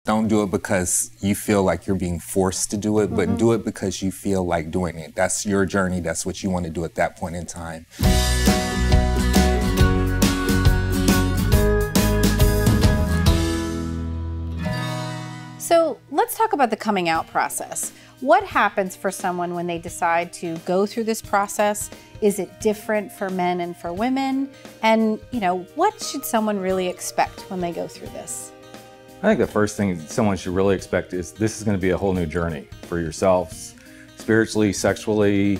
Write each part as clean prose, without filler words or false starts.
Don't do it because you feel like you're being forced to do it, but do it because you feel like doing it. That's your journey. That's what you want to do at that point in time. So let's talk about the coming out process. What happens for someone when they decide to go through this process? Is it different for men and for women? And, you know, what should someone really expect when they go through this? I think the first thing someone should really expect is this is going to be a whole new journey for yourselves, spiritually, sexually,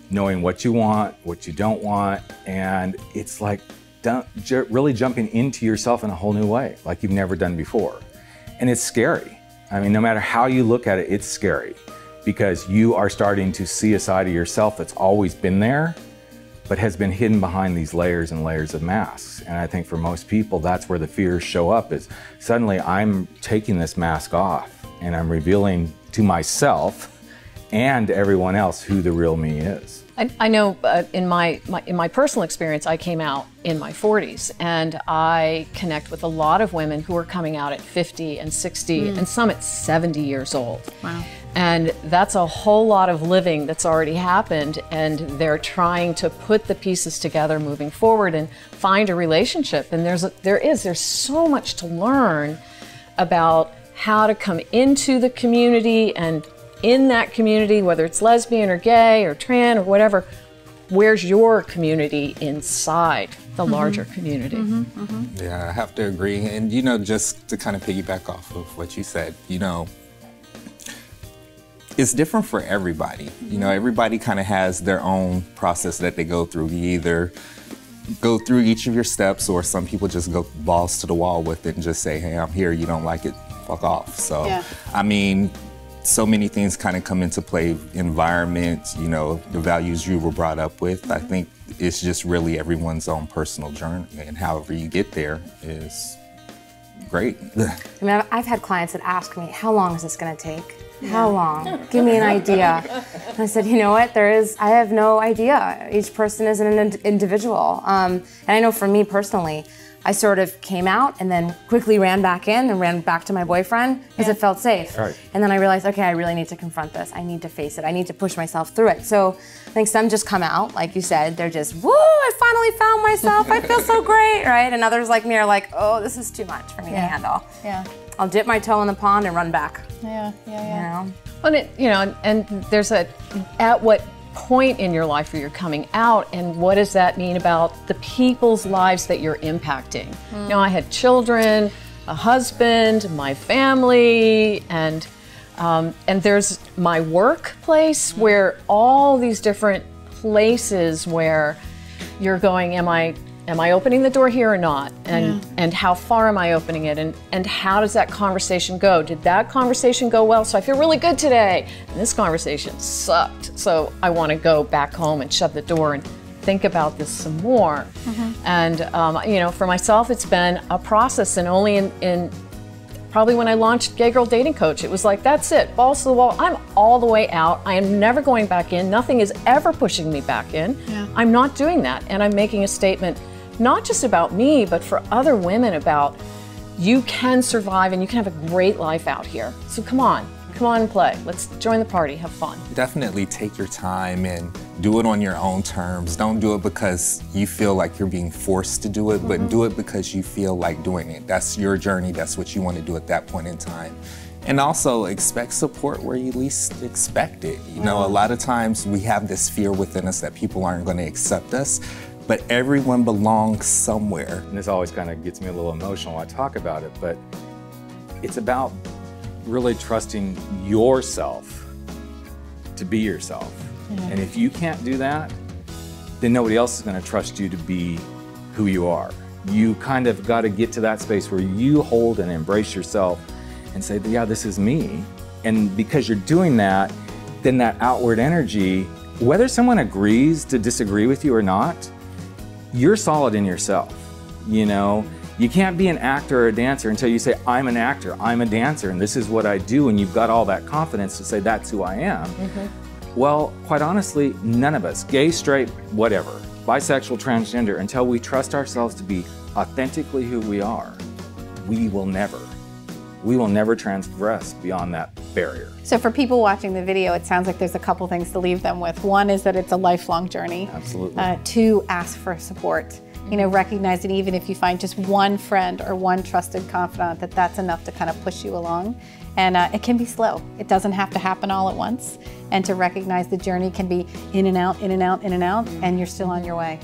knowing what you want, what you don't want, and it's like really jumping into yourself in a whole new way, like you've never done before. And it's scary. I mean, no matter how you look at it, it's scary because you are starting to see a side of yourself that's always been there, but has been hidden behind these layers and layers of masks. And I think for most people, that's where the fears show up, is suddenly I'm taking this mask off and I'm revealing to myself and everyone else who the real me is. I know in my personal experience, I came out in my 40s, and I connect with a lot of women who are coming out at 50 and 60 and some at 70 years old. Wow. And that's a whole lot of living that's already happened, and they're trying to put the pieces together moving forward and find a relationship. And there's so much to learn about how to come into the community, and in that community, whether it's lesbian or gay or trans or whatever, where's your community inside the larger community? Yeah, I have to agree. And, you know, just to kind of piggyback off of what you said, you know, it's different for everybody. You know, everybody kind of has their own process that they go through. You either go through each of your steps, or some people just go balls to the wall with it and just say, hey, I'm here, you don't like it, fuck off. So, yeah. I mean, so many things kind of come into play, environment, you know, the values you were brought up with. I think it's just really everyone's own personal journey, and however you get there is great. I mean, I've had clients that ask me, how long is this going to take? How long? Give me an idea. And I said, you know what, I have no idea. Each person is an individual. And I know for me personally, I sort of came out and then quickly ran back in and ran back to my boyfriend because it felt safe. Right. And then I realized, okay, I really need to confront this. I need to face it. I need to push myself through it. So I think some just come out, like you said, they're just, woo, I finally found myself. I feel so great, right? And others like me are like, oh, this is too much for me to handle. Yeah. I'll dip my toe in the pond and run back. Yeah. You know? Well, and there's at what point in your life where you're coming out, and what does that mean about the people's lives that you're impacting? You know, I had children, a husband, my family, and there's my workplace, where all these different places where you're going, am I opening the door here or not? And how far am I opening it? And how does that conversation go? Did that conversation go well? So I feel really good today. And this conversation sucked. So I want to go back home and shut the door and think about this some more. And you know, for myself, it's been a process, and only in probably when I launched Gay Girl Dating Coach, it was like, that's it, balls to the wall. I'm all the way out. I am never going back in. Nothing is ever pushing me back in. I'm not doing that. And I'm making a statement, not just about me, but for other women, about you can survive and you can have a great life out here. So come on and play. Let's join the party, have fun. Definitely take your time and do it on your own terms. Don't do it because you feel like you're being forced to do it, but do it because you feel like doing it. That's your journey. That's what you want to do at that point in time. And also expect support where you least expect it. You know, a lot of times we have this fear within us that people aren't going to accept us, but everyone belongs somewhere. And this always kind of gets me a little emotional when I talk about it, but it's about really trusting yourself to be yourself. And if you can't do that, then nobody else is going to trust you to be who you are. You kind of got to get to that space where you hold and embrace yourself and say, yeah, this is me. And because you're doing that, then that outward energy, whether someone agrees to disagree with you or not, you're solid in yourself. You know, you can't be an actor or a dancer until you say, I'm an actor, I'm a dancer, and this is what I do, and you've got all that confidence to say, that's who I am. Well, quite honestly, none of us, gay, straight, whatever, bisexual, transgender, until we trust ourselves to be authentically who we are, we will never we will never transgress beyond that barrier. So for people watching the video, it sounds like there's a couple things to leave them with. One is that it's a lifelong journey. Absolutely. Two, ask for support. You know, recognize that even if you find just one friend or one trusted confidant, that that's enough to kind of push you along. And it can be slow. It doesn't have to happen all at once. And to recognize the journey can be in and out, in and out, in and out, and you're still on your way.